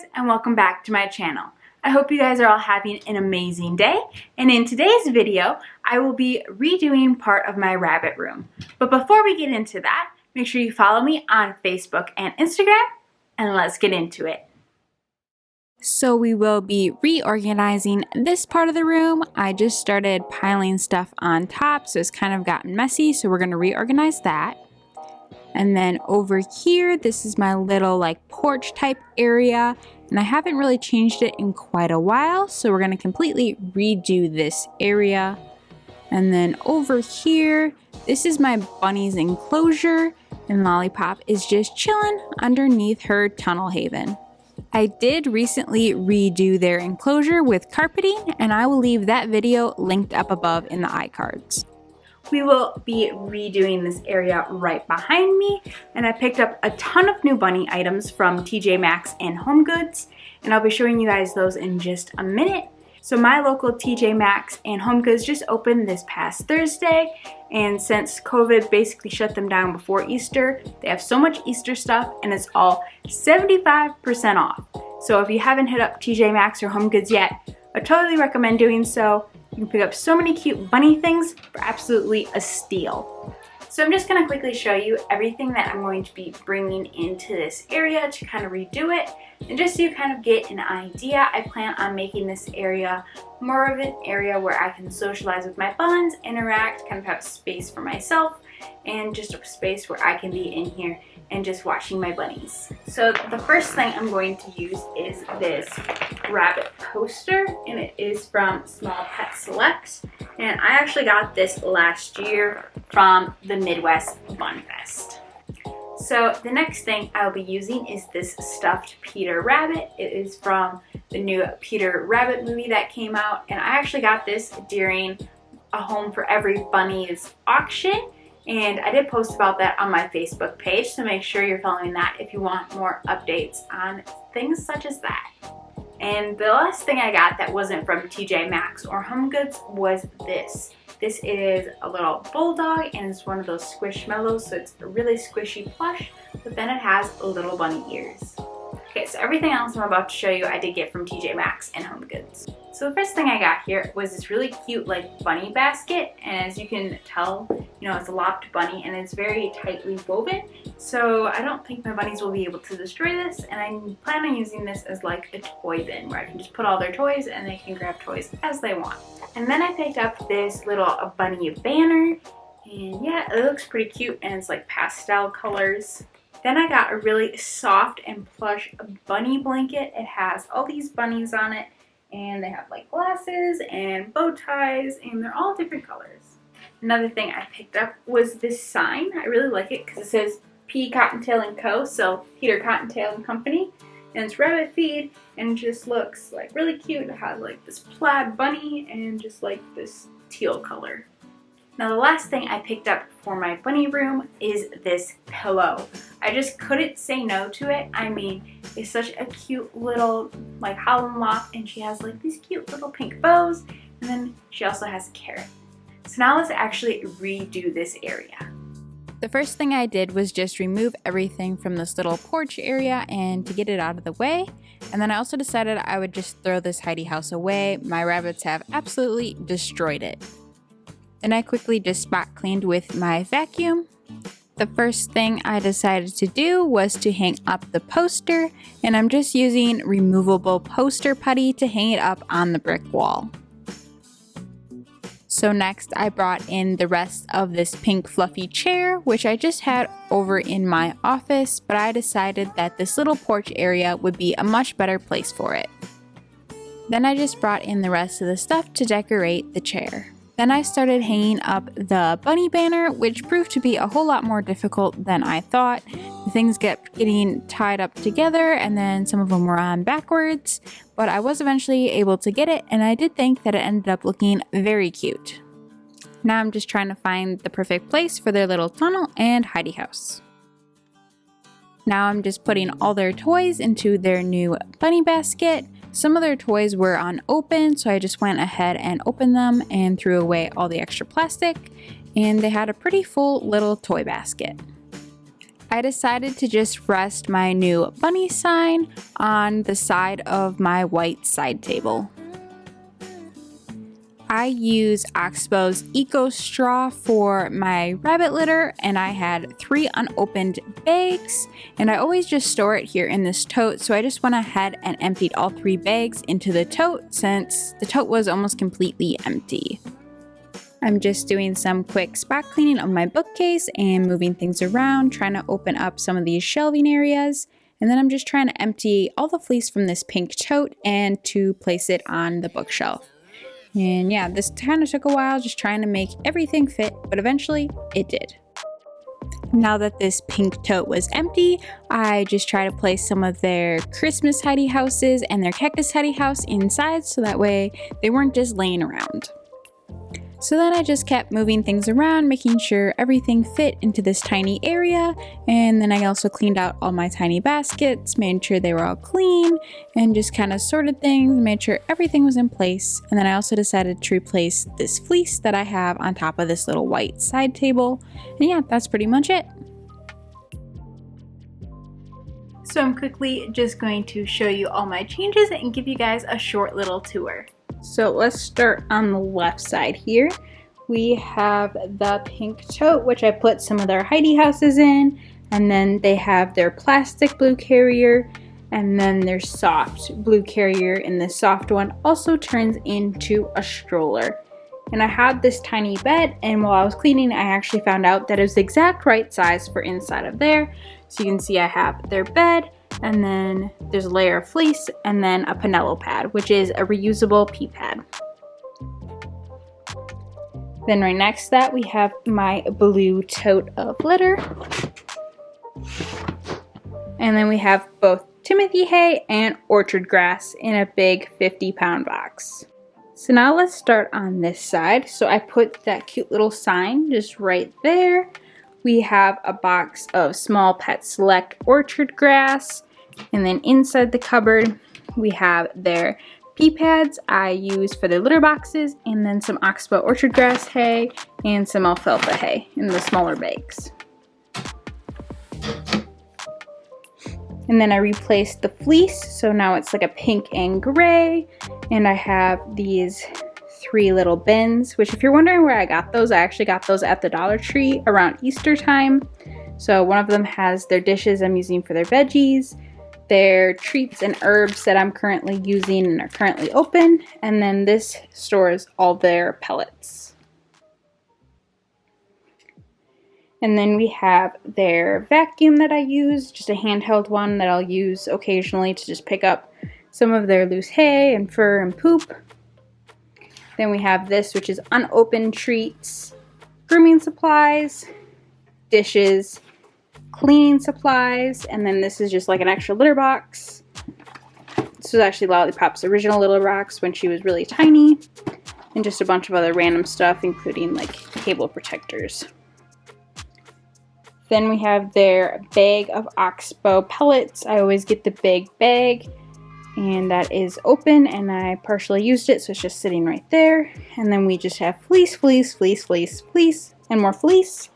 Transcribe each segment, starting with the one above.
guys, and welcome back to my channel. I hope you guys are all having an amazing day, and in today's video I will be redoing part of my rabbit room. But before we get into that, make sure you follow me on Facebook and Instagram, and let's get into it. So we will be reorganizing this part of the room. I just started piling stuff on top, so it's kind of gotten messy, so we're going to reorganize that. And then over here, this is my little like porch type area, and I haven't really changed it in quite a while, so we're going to completely redo this area. And then over here, this is my bunny's enclosure, and Lollipop is just chilling underneath her tunnel haven. I did recently redo their enclosure with carpeting, and I will leave that video linked up above in the iCards. We will be redoing this area right behind me, and I picked up a ton of new bunny items from TJ Maxx and HomeGoods, and I'll be showing you guys those in just a minute. So my local TJ Maxx and HomeGoods just opened this past Thursday, and since COVID basically shut them down before Easter, they have so much Easter stuff and it's all 75% off. So if you haven't hit up TJ Maxx or HomeGoods yet, I totally recommend doing so. You can pick up so many cute bunny things for absolutely a steal. So I'm just going to quickly show you everything that I'm going to be bringing into this area to kind of redo it. And just so you kind of get an idea, I plan on making this area more of an area where I can socialize with my buns, interact, kind of have space for myself, and just a space where I can be in here and just watching my bunnies. So the first thing I'm going to use is this rabbit poster, and it is from Small Pet Selects, and I actually got this last year from the Midwest Bun Fest. So the next thing I'll be using is this stuffed Peter Rabbit. It is from the new Peter Rabbit movie that came out, and I actually got this during a Home for Every Bunnies auction, and I did post about that on my Facebook page, so make sure you're following that if you want more updates on things such as that. And the last thing I got that wasn't from TJ Maxx or HomeGoods was this. This is a little bulldog, and it's one of those squishmallows, so it's a really squishy plush, but then it has little bunny ears. Okay, so everything else I'm about to show you I did get from TJ Maxx and HomeGoods. So the first thing I got here was this really cute like bunny basket, and as you can tell, you know, it's a lopped bunny and it's very tightly woven. So I don't think my bunnies will be able to destroy this, and I plan on using this as like a toy bin where I can just put all their toys and they can grab toys as they want. And then I picked up this little bunny banner, and yeah, it looks pretty cute and it's like pastel colors. Then I got a really soft and plush bunny blanket. It has all these bunnies on it, and they have like glasses and bow ties, and they're all different colors. Another thing I picked up was this sign. I really like it because it says P. Cottontail & Co., so Peter Cottontail and Company, and it's rabbit feed, and it just looks like really cute. It has like this plaid bunny and just like this teal color. Now the last thing I picked up for my bunny room is this pillow. I just couldn't say no to it. I mean, it's such a cute little like Holland lock, and she has like these cute little pink bows, and then she also has a carrot. So now let's actually redo this area. The first thing I did was just remove everything from this little porch area and to get it out of the way. And then I also decided I would just throw this hidey house away. My rabbits have absolutely destroyed it. Then I quickly just spot cleaned with my vacuum. The first thing I decided to do was to hang up the poster, and I'm just using removable poster putty to hang it up on the brick wall. So next I brought in the rest of this pink fluffy chair, which I just had over in my office, but I decided that this little porch area would be a much better place for it. Then I just brought in the rest of the stuff to decorate the chair. Then I started hanging up the bunny banner, which proved to be a whole lot more difficult than I thought. The things kept getting tied up together, and then some of them were on backwards, but I was eventually able to get it, and I did think that it ended up looking very cute. Now I'm just trying to find the perfect place for their little tunnel and hidey house. Now I'm just putting all their toys into their new bunny basket. Some of their toys were unopened, so I just went ahead and opened them and threw away all the extra plastic, and they had a pretty full little toy basket. I decided to just rest my new bunny sign on the side of my white side table. I use Oxbow's Eco Straw for my rabbit litter, and I had 3 unopened bags, and I always just store it here in this tote, so I just went ahead and emptied all 3 bags into the tote since the tote was almost completely empty. I'm just doing some quick spot cleaning of my bookcase and moving things around, trying to open up some of these shelving areas. And then I'm just trying to empty all the fleece from this pink tote and to place it on the bookshelf. And yeah, this kind of took a while, just trying to make everything fit, but eventually it did. Now that this pink tote was empty, I just try to place some of their Christmas hidey houses and their cactus hidey house inside so that way they weren't just laying around. So then I just kept moving things around, making sure everything fit into this tiny area, and then I also cleaned out all my tiny baskets, made sure they were all clean, and just kind of sorted things, made sure everything was in place. And then I also decided to replace this fleece that I have on top of this little white side table. And yeah, that's pretty much it. So I'm quickly just going to show you all my changes and give you guys a short little tour. So let's start on the left side here. We have the pink tote, which I put some of their hidey houses in, and then they have their plastic blue carrier, and then their soft blue carrier, and the soft one also turns into a stroller. And I had this tiny bed, and while I was cleaning, I actually found out that it was the exact right size for inside of there. So you can see I have their bed, and then there's a layer of fleece, and then a Pinello pad, which is a reusable pee pad. Then right next to that, we have my blue tote of litter. And then we have both Timothy hay and orchard grass in a big 50-pound box. So now let's start on this side. So I put that cute little sign just right there. We have a box of Small Pet Select orchard grass. And then inside the cupboard, we have their pea pads I use for their litter boxes, and then some Oxbow orchard grass hay and some alfalfa hay in the smaller bags. And then I replaced the fleece, so now it's like a pink and gray. And I have these 3 little bins, which if you're wondering where I got those, I actually got those at the Dollar Tree around Easter time. So one of them has their dishes I'm using for their veggies, their treats and herbs that I'm currently using and are currently open, and then this stores all their pellets. And then we have their vacuum that I use, just a handheld one that I'll use occasionally to just pick up some of their loose hay and fur and poop. Then we have this, which is unopened treats, grooming supplies, dishes, cleaning supplies, and then this is just like an extra litter box. This was actually Lollipop's original litter box when she was really tiny, and just a bunch of other random stuff, including like cable protectors. Then we have their bag of Oxbow pellets. I always get the big bag, and that is open, and I partially used it, so it's just sitting right there. And then we just have fleece, fleece, fleece, fleece, fleece, and more fleece.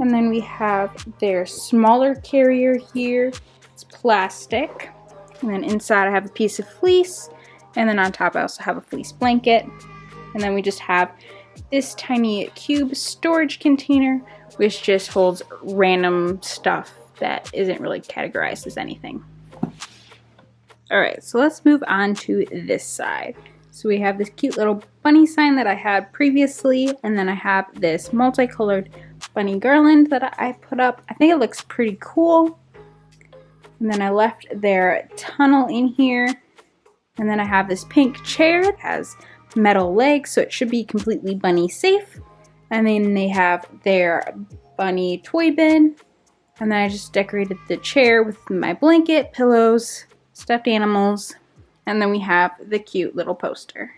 And then we have their smaller carrier here. It's plastic. And then inside I have a piece of fleece. And then on top I also have a fleece blanket. And then we just have this tiny cube storage container, which just holds random stuff that isn't really categorized as anything. Alright, so let's move on to this side. So we have this cute little bunny sign that I had previously, and then I have this multicolored bunny garland that I put up. I think it looks pretty cool. And then I left their tunnel in here. And then I have this pink chair that has metal legs, so it should be completely bunny safe. And then they have their bunny toy bin. And then I just decorated the chair with my blanket, pillows, stuffed animals, and then we have the cute little poster.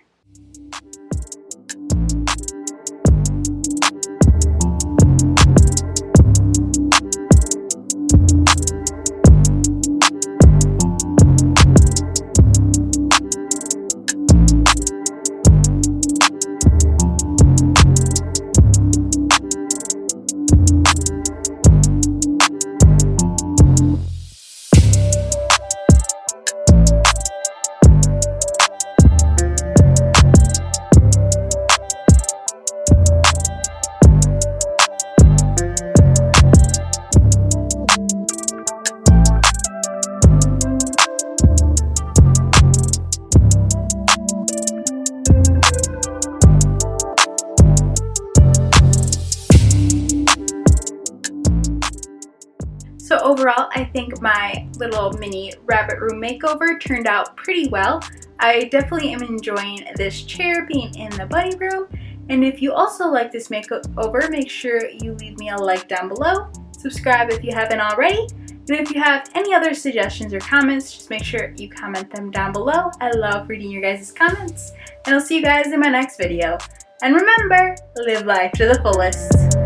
So overall, I think my little mini rabbit room makeover turned out pretty well. I definitely am enjoying this chair being in the buddy room. And if you also like this makeover, make sure you leave me a like down below. Subscribe if you haven't already. And if you have any other suggestions or comments, just make sure you comment them down below. I love reading your guys' comments. And I'll see you guys in my next video. And remember, live life to the fullest.